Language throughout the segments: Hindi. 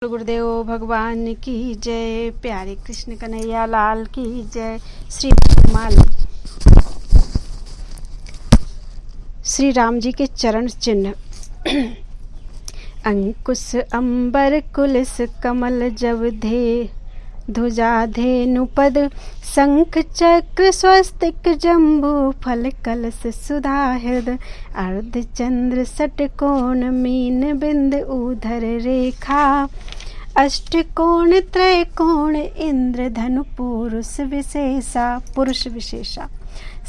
गुरुदेव भगवान की जय। प्यारे कृष्ण कन्हैया लाल की जय। श्री माल श्री राम जी के चरण चिन्ह। अंकुश अंबर कुलस कमल जब धे ध्वजा धेनुपद शंख चक्र स्वस्तिक जम्बू फल कलश सुधा हृद अर्ध चंद्र षटकोण मीन बिंद उधर रेखा अष्टकोण त्रैकोण इंद्र धनु पुरुष विशेषा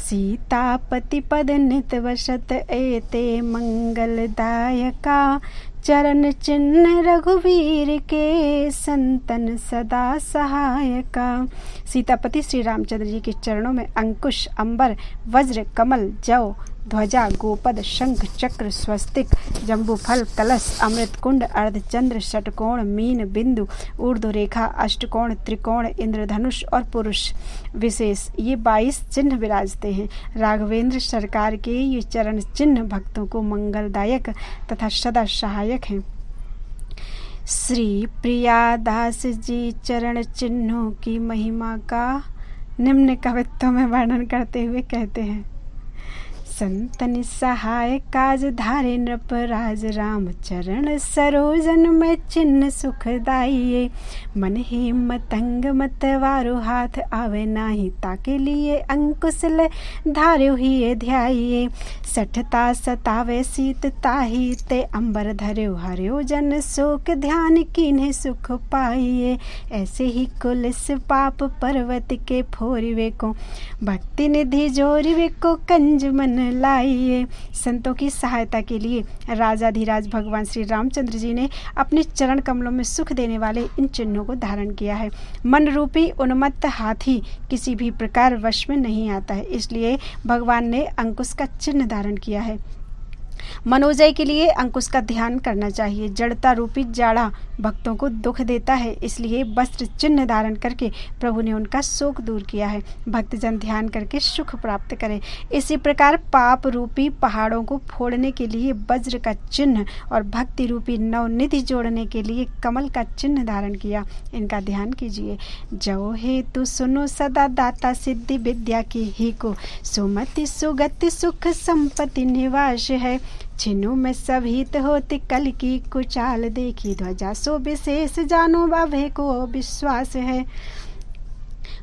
सीतापति पद नित वशत एते मंगलदायका चरण चिन्ह रघुवीर के संतन सदा सहायका। सीतापति श्री रामचंद्र जी के चरणों में अंकुश अंबर वज्र कमल जव ध्वजा गोपद शंख चक्र स्वस्तिक जम्बू फल कलश अमृत कुंड अर्धचंद्र षटकोण मीन बिंदु ऊर्ध्व रेखा अष्टकोण त्रिकोण इंद्रधनुष और पुरुष विशेष ये 22 चिन्ह विराजते हैं। राघवेंद्र सरकार के ये चरण चिन्ह भक्तों को मंगलदायक तथा सदा सहायक हैं। श्री प्रियादास जी चरण चिन्हों की महिमा का निम्न कवित्व में वर्णन करते हुए कहते हैं। संतन सहाय काज धारे नृपराज राम चरण सरोजन में चिन्ह सुखदाइये मन ही मतंग मतवारो हाथ आवे नाही ताके लिए अंकुश ले धार्यो ही ध्याइये सठता सतावे शीत ताही ते अंबर धर्यो हर्यो जन शोक ध्यान कीन्हे सुख पाइये ऐसे ही कुलस पाप पर्वत के फोरिवे को भक्ति निधि जोरिवे को कंज मन लाइए। संतों की सहायता के लिए राजाधिराज भगवान श्री रामचंद्र जी ने अपने चरण कमलों में सुख देने वाले इन चिन्हों को धारण किया है। मन रूपी उन्मत्त हाथी किसी भी प्रकार वश में नहीं आता है, इसलिए भगवान ने अंकुश का चिन्ह धारण किया है। मनोजय के लिए अंकुश का ध्यान करना चाहिए। जड़ता रूपी जाड़ा भक्तों को दुख देता है, इसलिए वस्त्र चिन्ह धारण करके प्रभु ने उनका शोक दूर किया है। भक्तजन ध्यान करके सुख प्राप्त करें। इसी प्रकार पाप रूपी पहाड़ों को फोड़ने के लिए वज्र का चिन्ह और भक्ति रूपी नवनिधि जोड़ने के लिए कमल का चिन्ह धारण किया। इनका ध्यान कीजिए। जो हेतु सुनो सदा दाता सिद्धि विद्या की ही को सुमति सुगति सुख संपत्ति निवास है छिनु में सभीत होती कल की कुचाल देखी ध्वजा सो विशेष जानो बाभे को विश्वास है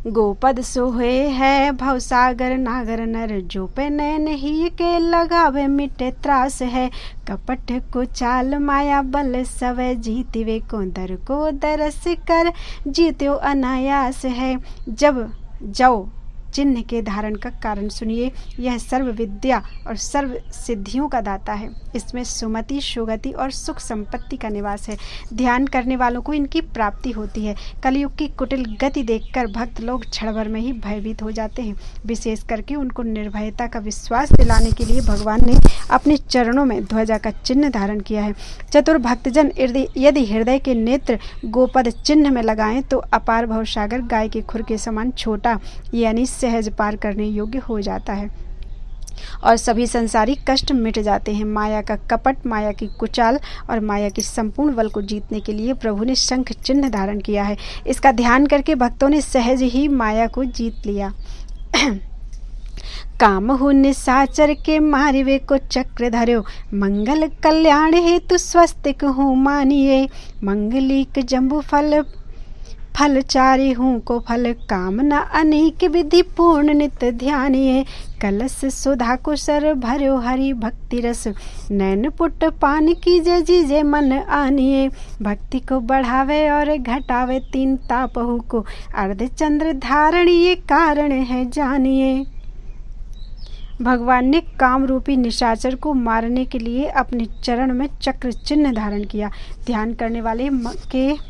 गोपद सोहे है भवसागर नागर नर जो पे नैन ही के लगावे मिटे त्रास है कपट को चाल माया बल सवै जीतिवे को दर को दरस कर जीत्यो अनायास है। जब जाओ चिन्ह के धारण का कारण सुनिए। यह सर्व विद्या और सर्व सिद्धियों का दाता है। इसमें सुमति सुगति और सुख संपत्ति का निवास है। ध्यान करने वालों को इनकी प्राप्ति होती है। कलयुग की कुटिल गति देखकर भक्त लोग क्षण भर में ही भयभीत हो जाते हैं। विशेष करके उनको निर्भयता का विश्वास दिलाने के लिए भगवान ने अपने चरणों में ध्वजा का चिन्ह धारण किया है। चतुर भक्तजन यदि हृदय के नेत्र गोपद चिन्ह में लगाएं तो अपार भवसागर गाय के खुर के समान छोटा यानी सहज पार करने योग्य हो जाता है और सभी संसारिक कष्ट मिट जाते हैं। माया का कपट, माया की कुचाल और माया की संपूर्ण बल को जीतने के लिए प्रभु ने शंख चिन्ह धारण किया है। इसका ध्यान करके भक्तों ने सहज ही माया को जीत लिया। काम हो निशाचर के मारिवे को चक्र धर्यो मंगल कल्याण हेतु स्वस्तिक हो मानिए मंगलिक जम्बू फल चारि हूँ को फल कामना अनेक विधि पूर्ण नित ध्यानिए कलश सुधा को सर भर्यो हरि भक्ति रस नैन पुट पान कीजे जीजे मन आनिए भक्ति को बढ़ावे और घटावे तीन तापहु को अर्धचंद्र धारण ये कारण है जानिए। भगवान ने काम रूपी निशाचर को मारने के लिए अपने चरण में चक्र चिन्ह धारण किया। ध्यान करने वाले के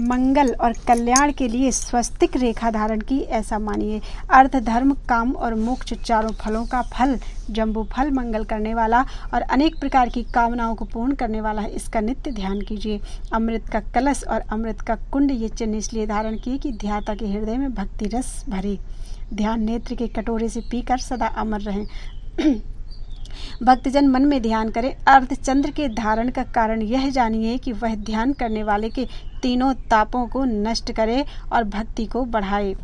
मंगल और कल्याण के लिए स्वस्तिक रेखा धारण की ऐसा मानिए। अर्थ धर्म काम और मोक्ष चारों फलों का फल जम्बू फल मंगल करने वाला और अनेक प्रकार की कामनाओं को पूर्ण करने वाला है। इसका नित्य ध्यान कीजिए। अमृत का कलश और अमृत का कुंड ये चिन्ह इसलिए धारण किए कि ध्याता के हृदय में भक्ति रस भरे। ध्यान नेत्र के कटोरे से पीकर सदा अमर रहें। भक्तजन मन में ध्यान करें। अर्धचंद्र के धारण का कारण यह जानिए कि वह ध्यान करने वाले के तीनों तापों को नष्ट करे और भक्ति को बढ़ाए।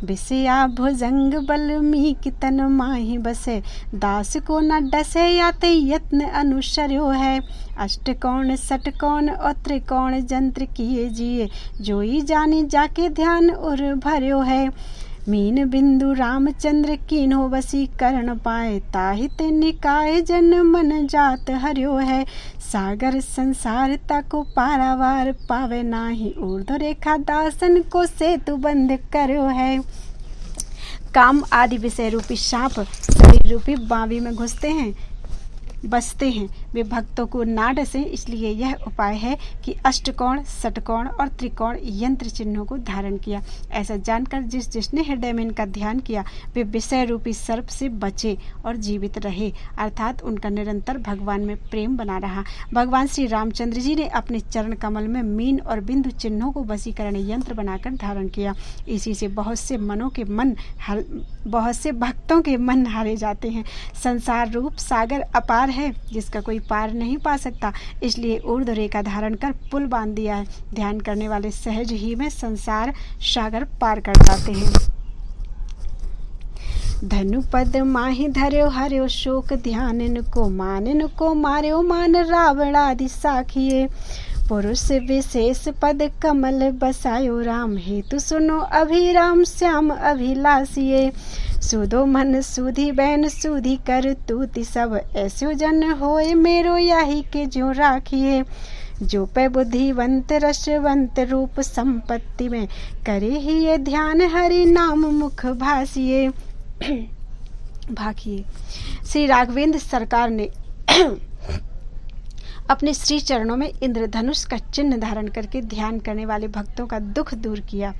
विषया भुजंग बल्मीकि तन माहि बसे, दास को न डसे याते यत्न अनुसर्यो है। अष्टकोण सटकोण और त्रिकोण जंत्र किए जिए, जोई जानी जाके ध्यान उर भर्यो है। मीन बिंदु रामचंद्र कीन्हो वसीकरण पाए, ताहित निकाय जन मन जात हर्यो है। सागर संसार को पारावार पावे नाहि, ऊर्ध्व रेखा दासन को सेतु बंध कर्यो है। काम आदि विषय रूपी सांप शरीर रूपी बावी में घुसते हैं, बसते हैं, वे भक्तों को ना डसे। इसलिए यह उपाय है कि अष्टकोण षटकोण और त्रिकोण यंत्र चिन्हों को धारण किया। ऐसा जानकर जिसने हृदय में इनका ध्यान किया वे विषय रूपी सर्प से बचे और जीवित रहे, अर्थात उनका निरंतर भगवान में प्रेम बना रहा। भगवान श्री रामचंद्र जी ने अपने चरण कमल में मीन और बिंदु चिन्हों को वशीकरण यंत्र बनाकर धारण किया। इसी से बहुत से भक्तों के मन हारे जाते हैं। संसार रूप सागर अपार है, जिसका कोई पार नहीं पा सकता, इसलिए ऊर्ध्व रेखा धारण कर पुल बांध दिया है। ध्यान करने वाले सहज ही में संसार सागर पार कर जाते हैं। धनु पद माहि धर्यो हर्यो शोक ध्यान को मार्यो मान रावण आदि साखिए। पुरुष विशेष पद कमल बसायो राम, हेतु सुनो अभिराम श्याम अभिलाषिए। सुधो मन सुधी बैन सुधी कर तूति सब, ऐसो जन होए मेरो याही के ज्यों राखिए। जो पे बुद्धिवंत रसवंत रूप संपत्ति में, करे ही ये ध्यान हरि नाम मुख भासिए भाखिए। श्री राघवेंद्र सरकार ने अपने श्री चरणों में इंद्रधनुष का चिन्ह धारण करके ध्यान करने वाले भक्तों का दुख दूर किया।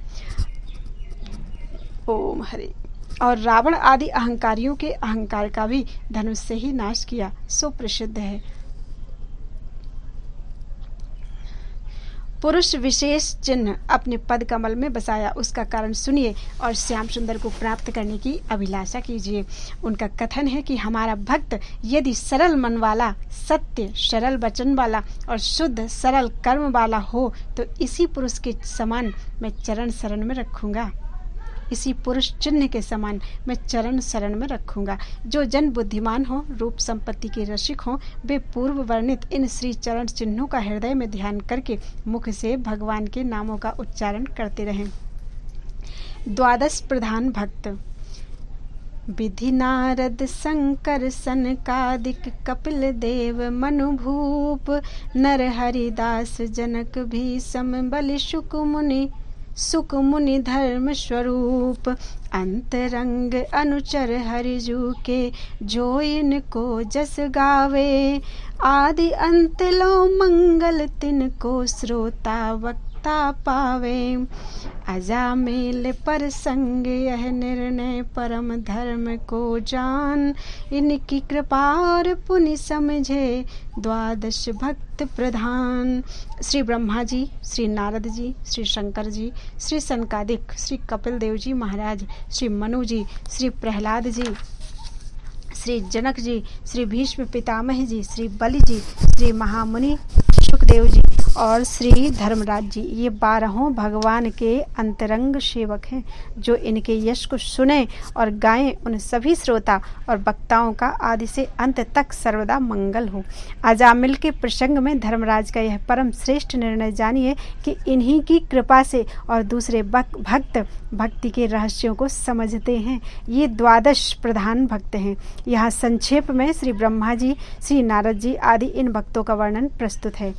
ओम हरे। और रावण आदि अहंकारियों के अहंकार का भी धनुष से ही नाश किया, सो प्रसिद्ध है। पुरुष विशेष चिन्ह अपने पद कमल में बसाया, उसका कारण सुनिए और श्याम सुंदर को प्राप्त करने की अभिलाषा कीजिए। उनका कथन है कि हमारा भक्त यदि सरल मन वाला, सत्य सरल वचन वाला और शुद्ध सरल कर्म वाला हो तो इसी पुरुष के समान मैं चरण शरण में रखूंगा, इसी पुरुष चिन्ह के समान मैं चरण शरण में रखूंगा। जो जन बुद्धिमान हो, रूप संपत्ति के रसिक हो, वे पूर्व वर्णित इन श्री चरण चिन्हों का हृदय में ध्यान करके मुख से भगवान के नामों का उच्चारण करते रहें। द्वादश प्रधान भक्त। विधि नारद शंकर सनकादिक कपिल देव मनुभूप, नर हरिदास जनक भीषम बलि सुक मुनि धर्म स्वरूप। अंतरंग अनुचर हरिजू के, जो इनको जस गावे। आदि अंत लो मंगल तिनको, श्रोता वक्ता पावे। अजामेल पर संग यह निर्णय, परम धर्म को जान। इनकी कृपा और पुनि समझे, द्वादश भक्त प्रधान। श्री ब्रह्मा जी, श्री नारद जी, श्री शंकर जी, श्री सनकादिक, श्री कपिल देव जी महाराज, श्री मनु जी, श्री प्रहलाद जी, श्री जनक जी, श्री भीष्म पितामह जी, श्री बलि जी, श्री महामुनि सुखदेव जी और श्री धर्मराज जी, ये 12 भगवान के अंतरंग सेवक हैं। जो इनके यश को सुने और गाएं, उन सभी श्रोता और वक्ताओं का आदि से अंत तक सर्वदा मंगल हो। अजामिल के प्रसंग में धर्मराज का यह परम श्रेष्ठ निर्णय जानिए कि इन्हीं की कृपा से और दूसरे भक्त भक्ति के रहस्यों को समझते हैं। ये 12 प्रधान भक्त हैं। यहाँ संक्षेप में श्री ब्रह्मा जी, श्री नारद जी आदि इन भक्तों का वर्णन प्रस्तुत है।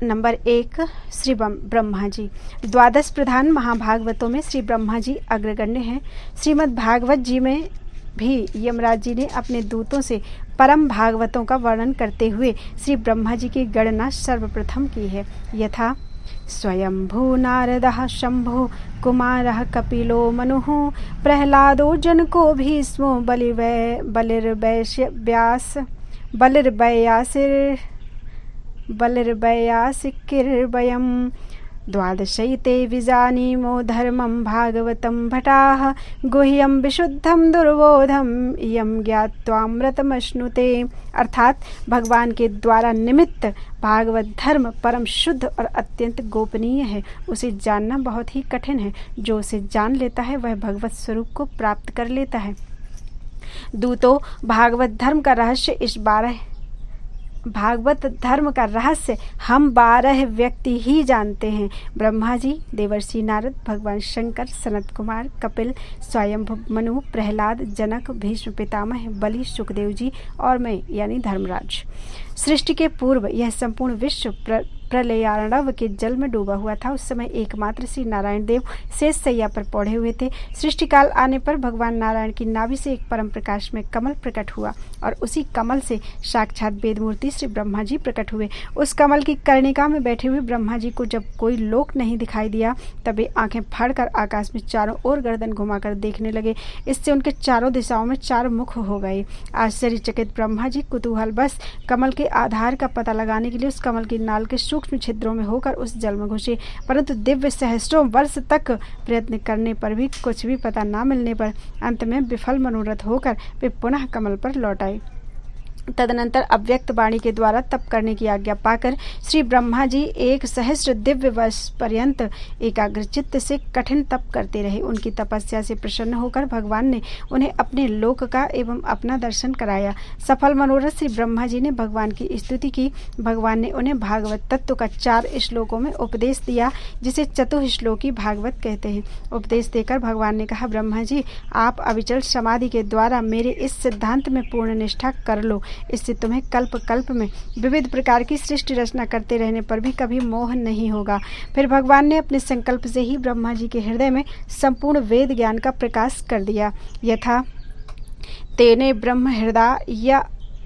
नंबर 1, श्री ब्रह्मा जी। 12 प्रधान महाभागवतों में श्री ब्रह्मा जी अग्रगण्य हैं। श्रीमद् भागवत जी में भी यमराज जी ने अपने दूतों से परम भागवतों का वर्णन करते हुए श्री ब्रह्मा जी की गणना सर्वप्रथम की है। यथा स्वयंभू नारदः शंभु कुमारः कपिलो मनुः, प्रहलादो जनको भीष्मो बलिर्व्यासिर्वयम्, द्वादशैते विजानीमो धर्मं भागवतं भटाः गुह्यं विशुद्धं दुर्बोधम् इयं ज्ञात्वामृतमश्नुते। अर्थात भगवान के द्वारा निमित्त भागवत धर्म परम शुद्ध और अत्यंत गोपनीय है, उसे जानना बहुत ही कठिन है। जो उसे जान लेता है वह भगवत स्वरूप को प्राप्त कर लेता है। दूतों, भागवत धर्म का रहस्य हम 12 व्यक्ति ही जानते हैं। ब्रह्मा जी, देवर्षि नारद, भगवान शंकर, सनत कुमार, कपिल, स्वयंभु मनु, प्रहलाद, जनक, भीष्म पितामह, बलि, सुखदेव जी और मैं यानी धर्मराज। सृष्टि के पूर्व यह संपूर्ण विश्व प्रलयार्णव के जल में डूबा हुआ था। उस समय एकमात्र श्री नारायण देव शेष सैया पर पौड़े हुए थे। सृष्टि काल आने पर भगवान नारायण की नाभि से एक परम प्रकाश में कमल प्रकट हुआ और उसी कमल से साक्षात वेदमूर्ति श्री ब्रह्मा जी प्रकट हुए। उस कमल की कर्णिका में बैठे हुए ब्रह्मा जी को जब कोई लोक नहीं दिखाई दिया तब वे आंखें फाड़कर आकाश में चारों ओर गर्दन घुमाकर देखने लगे। इससे उनके चारों दिशाओं में 4 मुख हो गए। आश्चर्यचकित ब्रह्मा जी कुतूहल बस कमल के आधार का पता लगाने के लिए उस कमल की नाल के सूक्ष्म छिद्रों में होकर उस जल में घुसे, परंतु दिव्य सहस्त्रों वर्ष तक प्रयत्न करने पर भी कुछ भी पता न मिलने पर अंत में विफल मनोरथ होकर वे पुनः कमल पर लौट आए। तदनंतर अव्यक्त वाणी के द्वारा तप करने की आज्ञा पाकर श्री ब्रह्मा जी 1 सहस्त्र दिव्य वर्ष पर्यंत एकाग्रचित्त से कठिन तप करते रहे। उनकी तपस्या से प्रसन्न होकर भगवान ने उन्हें अपने लोक का एवं अपना दर्शन कराया। सफल मनोरथ श्री ब्रह्मा जी ने भगवान की स्तुति की। भगवान ने उन्हें भागवत तत्व का 4 श्लोकों में उपदेश दिया, जिसे चतुश्लोकी भागवत कहते हैं। उपदेश देकर भगवान ने कहा, ब्रह्मा जी, आप अविचल समाधि के द्वारा मेरे इस सिद्धांत में पूर्ण निष्ठा कर लो। इससे तुम्हें कल्प कल्प में विविध प्रकार की सृष्टि रचना करते रहने पर भी कभी मोह नहीं होगा। फिर भगवान ने अपने संकल्प से ही ब्रह्मा जी के हृदय में संपूर्ण वेद ज्ञान का प्रकाश कर दिया। यथा तेने ब्रह्म हृदय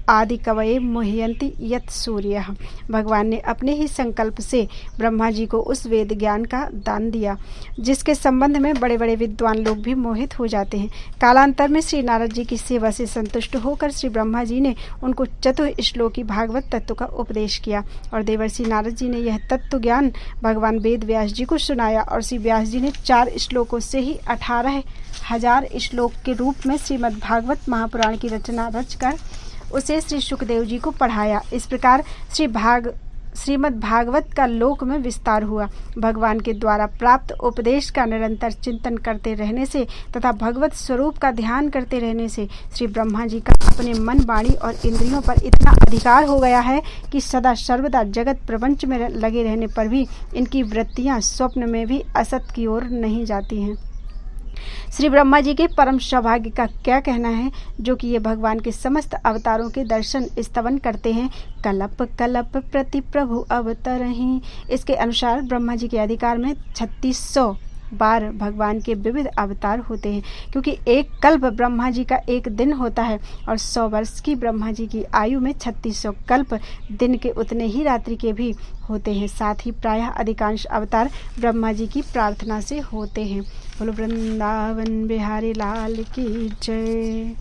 आदि कवये मुह्यंति यत् सूर्यः। भगवान ने अपने ही संकल्प से ब्रह्मा जी को उस वेद ज्ञान का दान दिया जिसके संबंध में बड़े बड़े विद्वान लोग भी मोहित हो जाते हैं। कालांतर में श्री नारद जी की सेवा से संतुष्ट होकर श्री ब्रह्मा जी ने उनको चतुश्लोकी भागवत तत्व का उपदेश किया और देवर्षि नारद जी ने यह तत्व ज्ञान भगवान वेद व्यास जी को सुनाया और श्री व्यास जी ने 4 श्लोकों से ही 18,000 श्लोक के रूप में श्रीमद् भागवत महापुराण की रचना रचकर उसे श्री सुखदेव जी को पढ़ाया। इस प्रकार श्रीमद् भागवत का लोक में विस्तार हुआ। भगवान के द्वारा प्राप्त उपदेश का निरंतर चिंतन करते रहने से तथा भगवत स्वरूप का ध्यान करते रहने से श्री ब्रह्मा जी का अपने मन, वाणी और इंद्रियों पर इतना अधिकार हो गया है कि सदा सर्वदा जगत प्रपंच में लगे रहने पर भी इनकी वृत्तियां स्वप्न में भी असत की ओर नहीं जाती हैं। श्री ब्रह्मा जी के परम सौभाग्य का क्या कहना है, जो कि ये भगवान के समस्त अवतारों के दर्शन स्तवन करते हैं। कलप कलप प्रति प्रभु अवतरहि। इसके अनुसार ब्रह्मा जी के अधिकार में 3600 बार भगवान के विविध अवतार होते हैं, क्योंकि एक कल्प ब्रह्मा जी का एक दिन होता है और 100 वर्ष की ब्रह्मा जी की आयु में 3600 कल्प दिन के उतने ही रात्रि के भी होते हैं। साथ ही प्रायः अधिकांश अवतार ब्रह्मा जी की प्रार्थना से होते हैं। बोलो वृंदावन बिहारी लाल की जय।